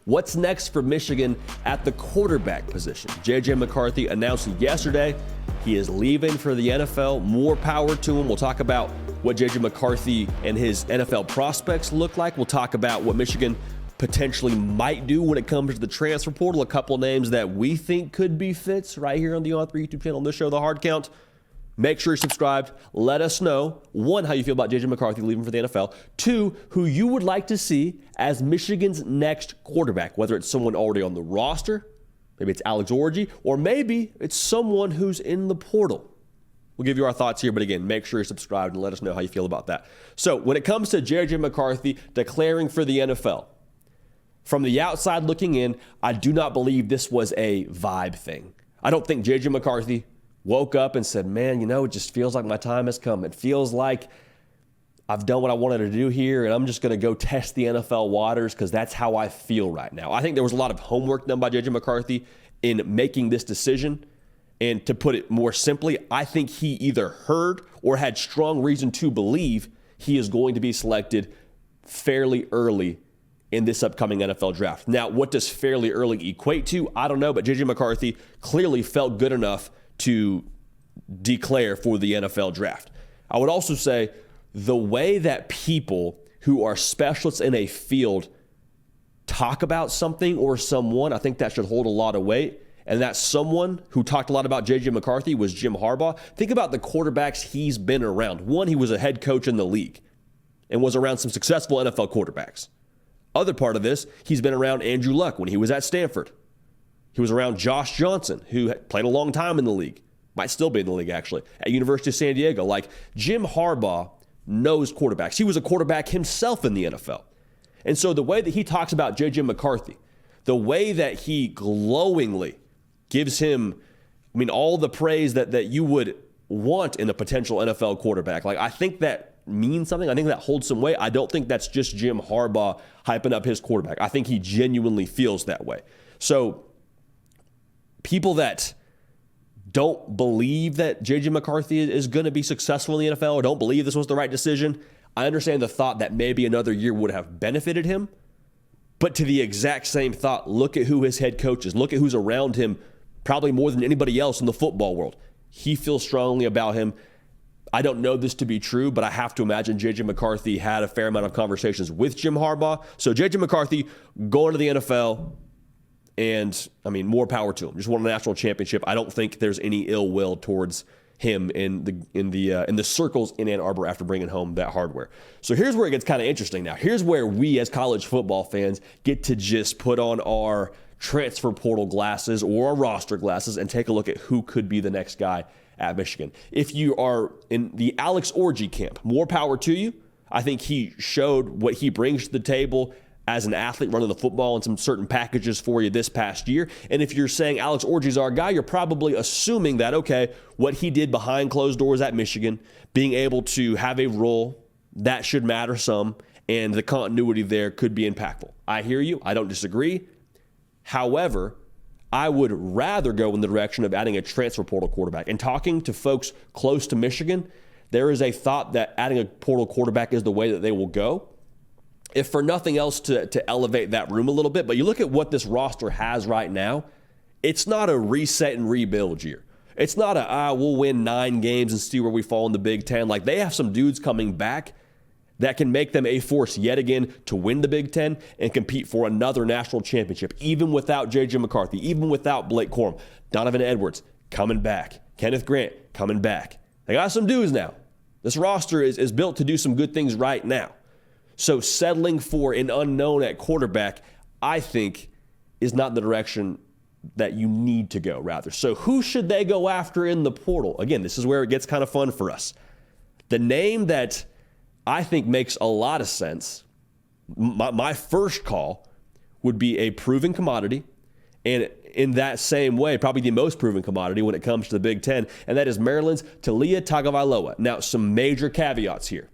What's next for Michigan at the quarterback position? J.J. McCarthy announced yesterday he is leaving for the NFL. More power to him. We'll talk about what J.J. McCarthy and his NFL prospects look like. We'll talk about what Michigan potentially might do when it comes to the transfer portal. A couple names that we think could be fits right here on the On3 YouTube channel on this show, The Hard Count. Make sure you're subscribed. Let us know, one, how you feel about J.J. McCarthy leaving for the NFL. Two, who you would like to see as Michigan's next quarterback, whether it's someone already on the roster, maybe it's Alex Orji, or maybe it's someone who's in the portal. We'll give you our thoughts here, but again, make sure you're subscribed and let us know how you feel about that. So when it comes to J.J. McCarthy declaring for the NFL, from the outside looking in, I do not believe this was a vibe thing. I don't think J.J. McCarthy woke up and said, man, it just feels like my time has come. It feels like I've done what I wanted to do here, and I'm just going to go test the NFL waters because that's how I feel right now. I think there was a lot of homework done by J.J. McCarthy in making this decision. And to put it more simply, I think he either heard or had strong reason to believe he is going to be selected fairly early in this upcoming NFL draft. Now, what does fairly early equate to? I don't know, but J.J. McCarthy clearly felt good enough to declare for the NFL draft. I would also say the way that people who are specialists in a field talk about something or someone, I think that should hold a lot of weight. And that someone who talked a lot about J.J. McCarthy was Jim Harbaugh. Think about the quarterbacks he's been around. One, he was a head coach in the league and was around some successful NFL quarterbacks. Other part of this, he's been around Andrew Luck when he was at Stanford. He was around Josh Johnson, who had played a long time in the league. Might still be in the league, actually, at University of San Diego. Like, Jim Harbaugh knows quarterbacks. He was a quarterback himself in the NFL. And so the way that he talks about J.J. McCarthy, the way that he glowingly gives him, all the praise that you would want in a potential NFL quarterback. Like, I think that means something. I think that holds some weight. I don't think that's just Jim Harbaugh hyping up his quarterback. I think he genuinely feels that way. So people that don't believe that J.J. McCarthy is going to be successful in the NFL or don't believe this was the right decision, I understand the thought that maybe another year would have benefited him. But to the exact same thought, look at who his head coach is. Look at who's around him, probably more than anybody else in the football world. He feels strongly about him. I don't know this to be true, but I have to imagine J.J. McCarthy had a fair amount of conversations with Jim Harbaugh. So J.J. McCarthy going to the NFL, and more power to him. Just won a national championship. I don't think there's any ill will towards him in the circles in Ann Arbor after bringing home that hardware. So here's where it gets kind of interesting now. Here's where we as college football fans get to just put on our transfer portal glasses or our roster glasses and take a look at who could be the next guy at Michigan. If you are in the Alex Orji camp, more power to you. I think he showed what he brings to the table as an athlete running the football and some certain packages for you this past year. And if you're saying Alex Orji's our guy, you're probably assuming that, okay, what he did behind closed doors at Michigan, being able to have a role, that should matter some, and the continuity there could be impactful. I hear you. I don't disagree. However, I would rather go in the direction of adding a transfer portal quarterback. And talking to folks close to Michigan, there is a thought that adding a portal quarterback is the way that they will go, if for nothing else to elevate that room a little bit. But you look at what this roster has right now, it's not a reset and rebuild year. It's not we'll win 9 games and see where we fall in the Big Ten. Like, they have some dudes coming back that can make them a force yet again to win the Big Ten and compete for another national championship, even without J.J. McCarthy, even without Blake Corum. Donovan Edwards coming back. Kenneth Grant coming back. They got some dudes now. This roster is built to do some good things right now. So settling for an unknown at quarterback, I think, is not the direction that you need to go, rather. So who should they go after in the portal? Again, this is where it gets kind of fun for us. The name that I think makes a lot of sense, my first call would be a proven commodity, and in that same way, probably the most proven commodity when it comes to the Big Ten, and that is Maryland's Taulia Tagovailoa. Now, some major caveats here.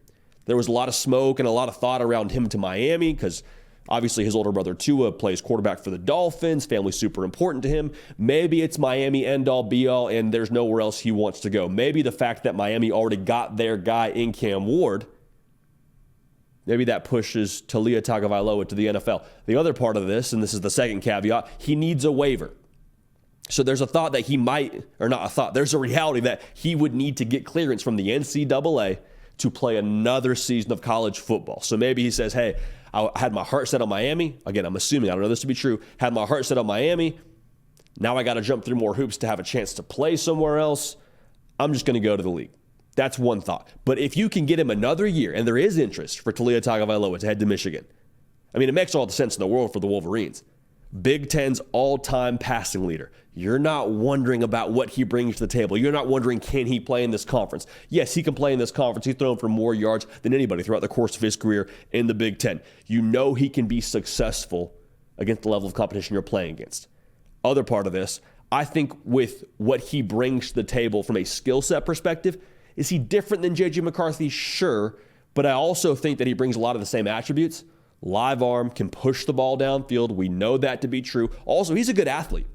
There was a lot of smoke and a lot of thought around him to Miami because obviously his older brother Tua plays quarterback for the Dolphins. Family's super important to him. Maybe it's Miami end-all be-all and there's nowhere else he wants to go. Maybe the fact that Miami already got their guy in Cam Ward maybe that pushes Taulia Tagovailoa to the NFL. The other part of this, and this is the second caveat, he needs a waiver. So there's a thought that he might, or not a thought, there's a reality that he would need to get clearance from the NCAA to play another season of college football. So maybe he says, hey, I had my heart set on Miami. Again, I'm assuming, I don't know this to be true, had my heart set on Miami. Now I got to jump through more hoops to have a chance to play somewhere else. I'm just going to go to the league. That's one thought. But if you can get him another year, and there is interest for Taulia Tagovailoa to head to Michigan, I mean, it makes all the sense in the world for the Wolverines. Big Ten's all-time passing leader. You're not wondering about what he brings to the table. You're not wondering, can he play in this conference? Yes, he can play in this conference. He's thrown for more yards than anybody throughout the course of his career in the Big Ten. You know he can be successful against the level of competition you're playing against. Other part of this, I think with what he brings to the table from a skill set perspective, is he different than J.J. McCarthy? Sure, but I also think that he brings a lot of the same attributes. Live arm, can push the ball downfield. We know that to be true. Also, he's a good athlete.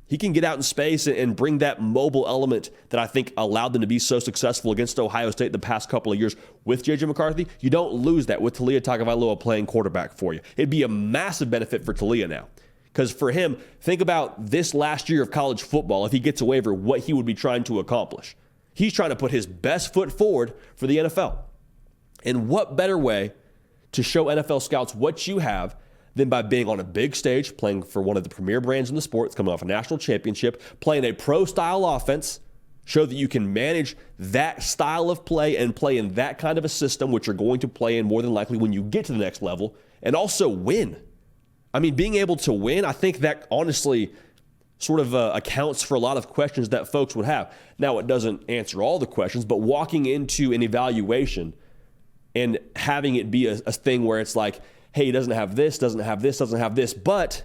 He can get out in space and bring that mobile element that I think allowed them to be so successful against Ohio State the past couple of years with J.J. McCarthy. You don't lose that with Taulia Tagovailoa playing quarterback for you. It'd be a massive benefit for Taulia now. Because for him, think about this last year of college football. If he gets a waiver, what he would be trying to accomplish. He's trying to put his best foot forward for the NFL. And what better way to show NFL scouts what you have than by being on a big stage, playing for one of the premier brands in the sports, coming off a national championship, playing a pro-style offense, show that you can manage that style of play and play in that kind of a system, which you're going to play in more than likely when you get to the next level, and also win. I mean, being able to win, I think that honestly sort of accounts for a lot of questions that folks would have. Now, it doesn't answer all the questions, but walking into an evaluation and having it be a thing where it's like, hey, he doesn't have this, doesn't have this, doesn't have this, but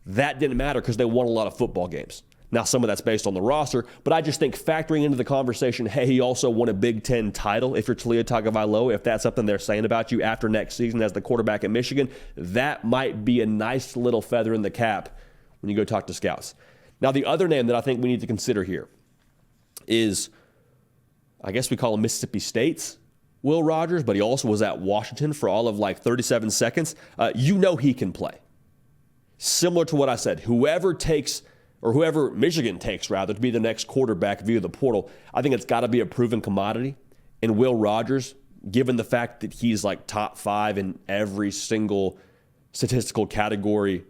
that didn't matter because they won a lot of football games. Now, some of that's based on the roster, but I just think factoring into the conversation, hey, he also won a Big Ten title. If you're Taulia Tagovailoa, if that's something they're saying about you after next season as the quarterback at Michigan, that might be a nice little feather in the cap when you go talk to scouts. Now, the other name that I think we need to consider here is, I guess we call him Mississippi State's Will Rogers, but he also was at Washington for all of like 37 seconds. You know he can play. Similar to what I said, whoever Michigan takes, rather, to be the next quarterback via the portal, I think it's got to be a proven commodity. And Will Rogers, given the fact that he's like top 5 in every single statistical category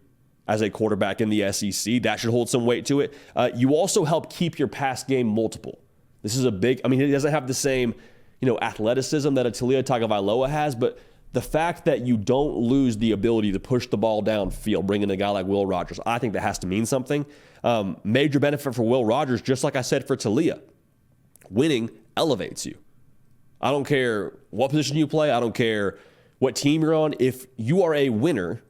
as a quarterback in the SEC, that should hold some weight to it. You also help keep your pass game multiple. This is a big, I mean, he doesn't have the same athleticism that a Taulia Tagovailoa has, but the fact that you don't lose the ability to push the ball downfield, bringing a guy like Will Rogers, I think that has to mean something. Major benefit for Will Rogers, just like I said for Taulia. Winning elevates you. I don't care what position you play. I don't care what team you're on. If you are a winner,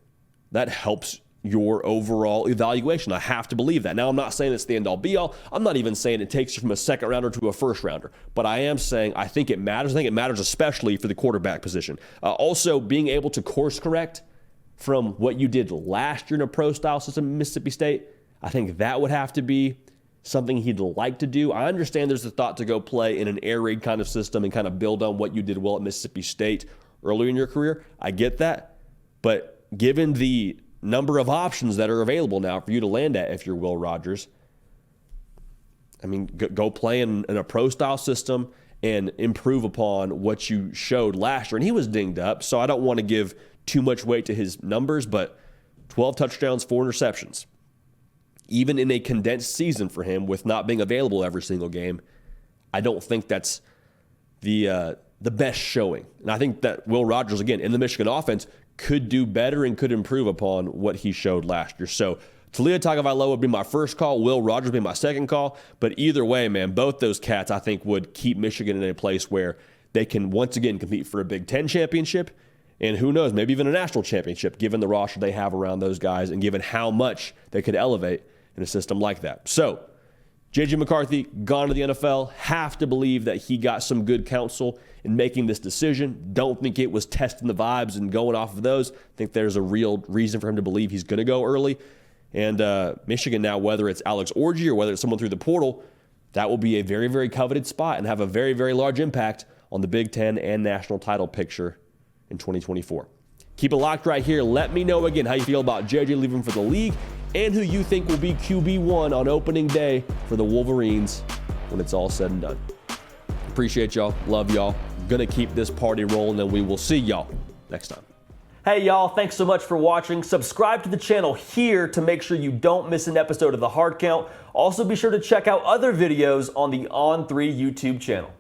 that helps your overall evaluation. I have to believe that. Now, I'm not saying it's the end-all be-all. I'm not even saying it takes you from a second rounder to a first rounder. But I am saying I think it matters. I think it matters especially for the quarterback position. Also, being able to course correct from what you did last year in a pro-style system in Mississippi State, I think that would have to be something he'd like to do. I understand there's a thought to go play in an air raid kind of system and kind of build on what you did well at Mississippi State earlier in your career. I get that. But given the number of options that are available now for you to land at if you're Will Rogers, I mean, go play in a pro-style system and improve upon what you showed last year. And he was dinged up, so I don't want to give too much weight to his numbers, but 12 touchdowns, 4 interceptions. Even in a condensed season for him with not being available every single game, I don't think that's the best showing. And I think that Will Rogers, again, in the Michigan offense, could do better and could improve upon what he showed last year. So Taulia Tagovailoa would be my first call. Will Rogers would be my second call. But either way, man, both those cats, I think, would keep Michigan in a place where they can once again compete for a Big Ten championship. And who knows, maybe even a national championship, given the roster they have around those guys and given how much they could elevate in a system like that. So J.J. McCarthy, gone to the NFL. Have to believe that he got some good counsel in making this decision. Don't think it was testing the vibes and going off of those. Think there's a real reason for him to believe he's going to go early. And Michigan now, whether it's Alex Orji or whether it's someone through the portal, that will be a very, very coveted spot and have a very, very large impact on the Big Ten and national title picture in 2024. Keep it locked right here. Let me know again how you feel about JJ leaving for the league and who you think will be QB1 on opening day for the Wolverines when it's all said and done. Appreciate y'all. Love y'all. Gonna keep this party rolling, and we will see y'all next time. Hey y'all, thanks so much for watching. Subscribe to the channel here to make sure you don't miss an episode of The Hard Count. Also be sure to check out other videos on the On3 YouTube channel.